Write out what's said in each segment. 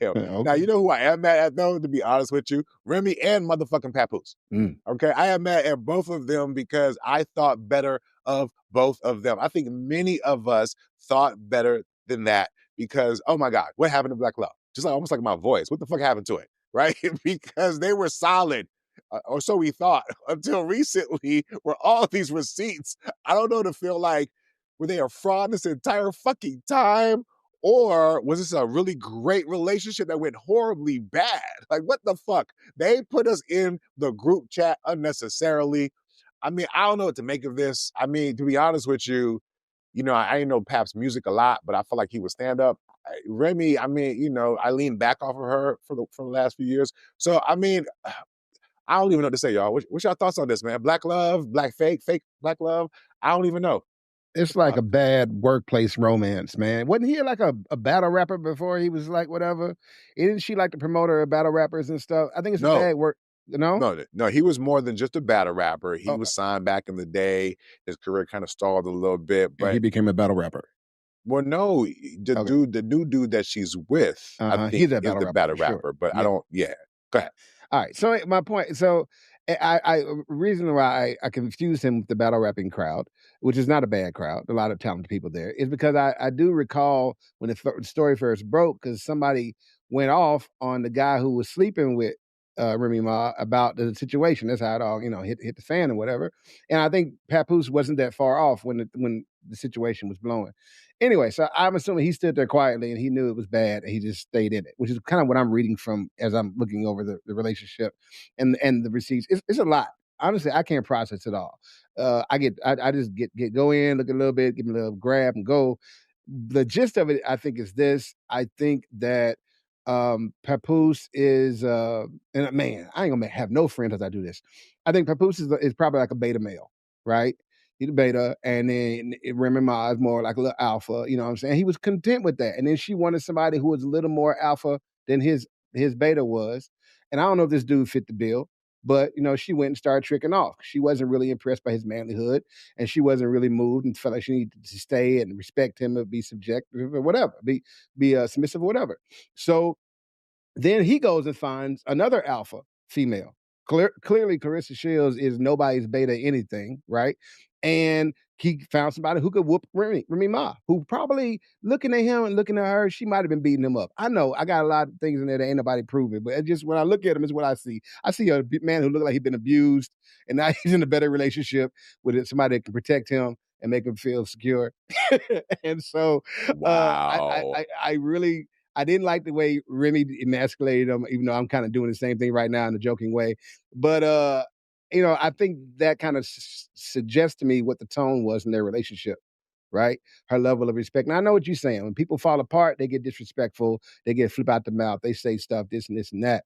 him. Okay. Now, you know who I am mad at, though, to be honest with you? Remy and motherfucking Papoose. Okay? I am mad at both of them because I thought better of both of them. I think many of us thought better than that because, oh my God, what happened to Black Love? Just like almost like my voice. What the fuck happened to it? Right? Because they were solid. Or so we thought until recently, where all of these receipts, I don't know to feel like, were they a fraud this entire fucking time? Or was this a really great relationship that went horribly bad? Like, what the fuck? They put us in the group chat unnecessarily. I mean, I don't know what to make of this. I mean, to be honest with you, I ain't know Pap's music a lot, but I feel like he would stand up. Remy, I mean, I leaned back off of her for the last few years. So, I mean, I don't even know what to say, y'all. What's y'all thoughts on this, man? Black love, black fake black love? I don't even know. It's like a bad workplace romance, man. Wasn't he like a battle rapper before he was like whatever? Isn't she like the promoter of battle rappers and stuff? I think it's a bad work. No, he was more than just a battle rapper. He was signed back in the day. His career kind of stalled a little bit, but he became a battle rapper. Well, no, the new dude that she's with, I think he's is the battle rapper. sure. But I don't. Yeah, go ahead. All right. So my point. So I reason why I confused him with the battle rapping crowd, which is not a bad crowd, a lot of talented people there, is because I do recall when the story first broke, because somebody went off on the guy who was sleeping with Remy Ma about the situation. That's how it all hit the fan and whatever. And I think Papoose wasn't that far off when the situation was blowing. Anyway, so I'm assuming he stood there quietly and he knew it was bad and he just stayed in it, which is kind of what I'm reading from as I'm looking over the relationship and the receipts. It's a lot. Honestly, I can't process it all. I just go in, look a little bit, give me a little grab and go. The gist of it, I think, is this. I think that Papoose is and man, I ain't gonna have no friends as I do this. I think Papoose is probably like a beta male, right? He's a beta, and then Remy Ma is more like a little alpha. You know what I'm saying? He was content with that, and then she wanted somebody who was a little more alpha than his beta was. And I don't know if this dude fit the bill, but she went and started tricking off. She wasn't really impressed by his manlyhood, and she wasn't really moved and felt like she needed to stay and respect him or be subjective or whatever, be submissive or whatever. So then he goes and finds another alpha female. Clearly, Clarissa Shields is nobody's beta anything, right? And he found somebody who could whoop Remy Ma, who probably looking at him and looking at her, she might have been beating him up. I know I got a lot of things in there that ain't nobody proving, but just when I look at him, is what I see. I see a man who looked like he'd been abused, and now he's in a better relationship with somebody that can protect him and make him feel secure. And so, wow. I really. I didn't like the way Remy emasculated him, even though I'm kind of doing the same thing right now in a joking way. But I think that kind of suggests to me what the tone was in their relationship, right? Her level of respect. Now I know what you're saying. When people fall apart, they get disrespectful, they get flip out the mouth, they say stuff, this and this and that.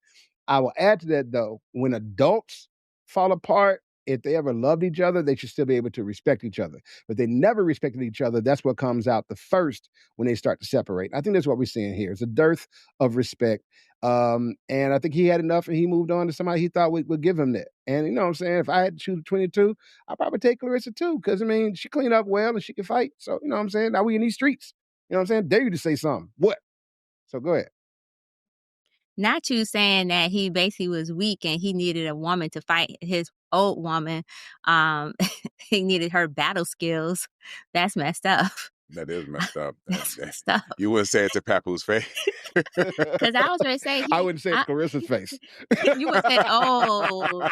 I will add to that though, when adults fall apart, if they ever loved each other, they should still be able to respect each other. But they never respected each other. That's what comes out the first when they start to separate. I think that's what we're seeing here. It's a dearth of respect. And I think he had enough and he moved on to somebody he thought would give him that. And you know what I'm saying? If I had to choose 22, I'd probably take Clarissa too. Because, I mean, she cleaned up well and she can fight. So, you know what I'm saying? Now we in these streets. You know what I'm saying? Dare you to say something. What? So go ahead. Not you saying that he basically was weak and he needed a woman to fight his old woman. He needed her battle skills. That's messed up. That is messed up. That's messed up. You wouldn't say it to Papoose face. Because I was going to say... I wouldn't say it to Clarissa's face. You would say, oh,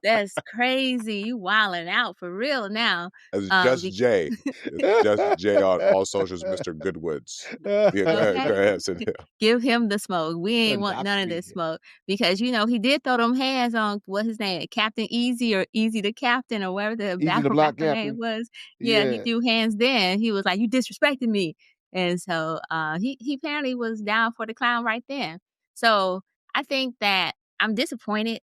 that's crazy. You wilding out for real now. It's just Jay. It's just Jay on all socials, Mr. Goodwoods. Yeah, go ahead. Give him the smoke. We ain't want none of this smoke. Because, he did throw them hands on, what's his name? Captain Easy or Easy the Captain or whatever the battle rapper name was. Yeah, he threw hands then. He was like, you disrespected me. And so he apparently was down for the clown right then. So I think that I'm disappointed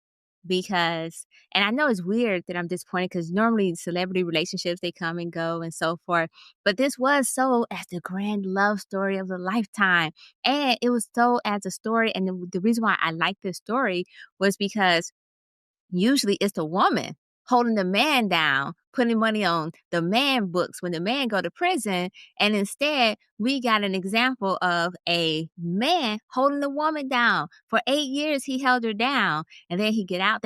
because, and I know it's weird that I'm disappointed because normally celebrity relationships, they come and go and so forth. But this was sold as the grand love story of a lifetime. And it was sold as a story. And the reason why I like this story was because usually it's the woman holding the man down putting money on the man books when the man go to prison. And instead, we got an example of a man holding the woman down. For 8 years, he held her down. And then he get out.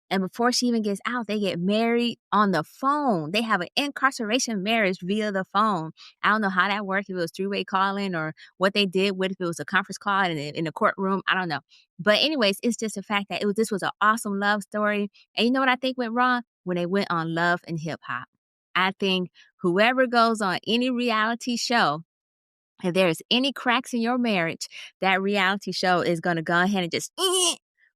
And before she even gets out, they get married on the phone. They have an incarceration marriage via the phone. I don't know how that worked, if it was three-way calling or what they did with, if it was a conference call in the courtroom. I don't know. But anyways, it's just the fact that this was an awesome love story. And you know what I think went wrong? When they went on Love and Hip Hop. I think whoever goes on any reality show, if there's any cracks in your marriage, that reality show is going to go ahead and just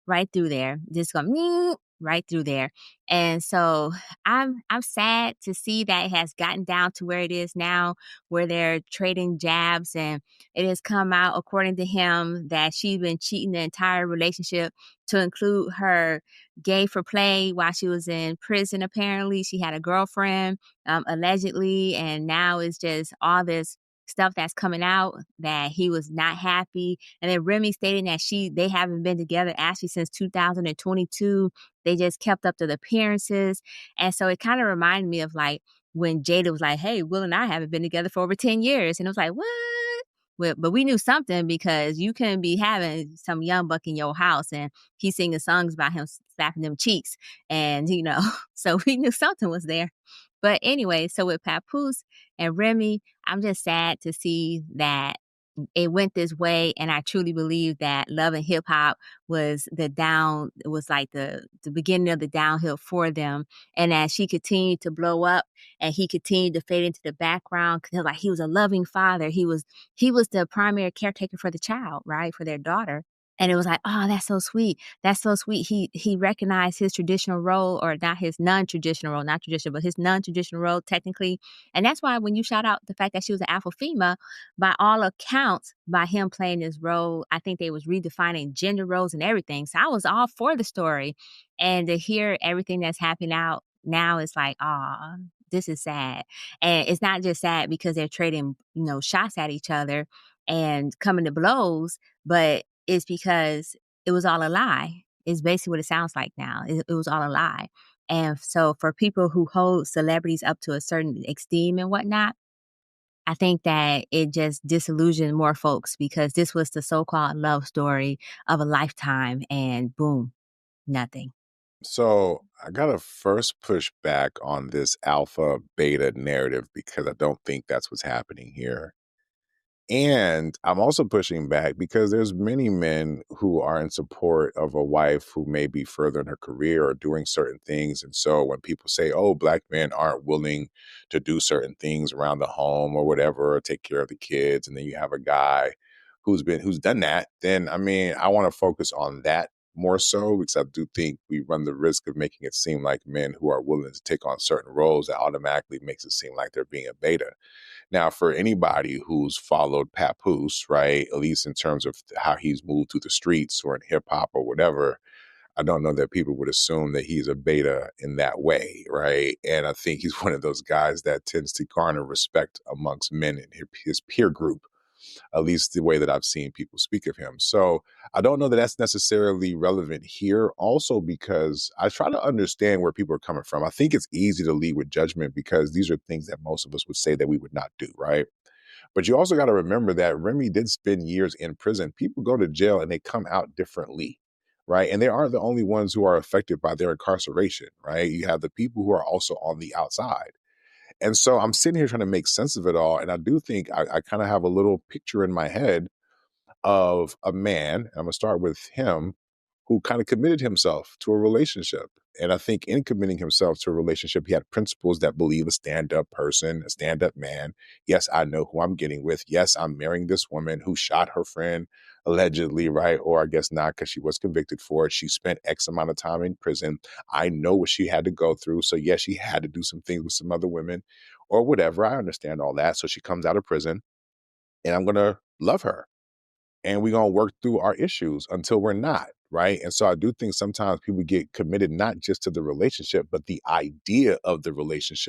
right through there. Just going right through there. And so I'm sad to see that it has gotten down to where it is now, where they're trading jabs, and it has come out, according to him, that she's been cheating the entire relationship, to include her gay for play while she was in prison. Apparently she had a girlfriend, allegedly, and now it's just all this stuff that's coming out that he was not happy. And then Remy stating that they haven't been together actually since 2022. They just kept up to the appearances. And so it kind of reminded me of like when Jada was like, hey, Will and I haven't been together for over 10 years. And it was like, what? Well, but we knew something, because you couldn't be having some young buck in your house and he's singing songs about him slapping them cheeks. And, so we knew something was there. But anyway, so with Papoose and Remy, I'm just sad to see that it went this way. And I truly believe that Love and Hip Hop was like the beginning of the downhill for them. And as she continued to blow up and he continued to fade into the background, because like he was a loving father. He was the primary caretaker for the child, right? For their daughter. And it was like, oh, that's so sweet. That's so sweet. He recognized his traditional role, or not his non-traditional role, not traditional, but his non-traditional role technically. And that's why when you shout out the fact that she was an alpha female, by all accounts, by him playing this role, I think they was redefining gender roles and everything. So I was all for the story. And to hear everything that's happening out now, it's like, oh, this is sad. And it's not just sad because they're trading, shots at each other and coming to blows, but it's because it was all a lie. It's basically what it sounds like now. It was all a lie. And so for people who hold celebrities up to a certain esteem and whatnot, I think that it just disillusioned more folks, because this was the so-called love story of a lifetime, and boom, nothing. So I got to first push back on this alpha beta narrative, because I don't think that's what's happening here. And I'm also pushing back because there's many men who are in support of a wife who may be further in her career or doing certain things. And so when people say, oh, Black men aren't willing to do certain things around the home or whatever, or take care of the kids, and then you have a guy who's done that, then I want to focus on that more so, because I do think we run the risk of making it seem like men who are willing to take on certain roles, that automatically makes it seem like they're being a beta. Now, for anybody who's followed Papoose, right, at least in terms of how he's moved through the streets or in hip hop or whatever, I don't know that people would assume that he's a beta in that way, right? And I think he's one of those guys that tends to garner respect amongst men in his peer group, at least the way that I've seen people speak of him. So I don't know that that's necessarily relevant here, also because I try to understand where people are coming from. I think it's easy to lead with judgment because these are things that most of us would say that we would not do, right? But you also got to remember that Remy did spend years in prison. People go to jail and they come out differently, right? And they aren't the only ones who are affected by their incarceration, right? You have the people who are also on the outside. And so I'm sitting here trying to make sense of it all. And I do think I kind of have a little picture in my head of a man, I'm going to start with him, who kind of committed himself to a relationship. And I think in committing himself to a relationship, he had principles that believe a stand-up person, a stand-up man. Yes, I know who I'm getting with. Yes, I'm marrying this woman who shot her friend, allegedly, right? Or I guess not, because she was convicted for it. She spent X amount of time in prison. I know what she had to go through. So yes, she had to do some things with some other women or whatever. I understand all that. So she comes out of prison and I'm going to love her. And we're going to work through our issues until we're not, right? And so I do think sometimes people get committed not just to the relationship, but the idea of the relationship.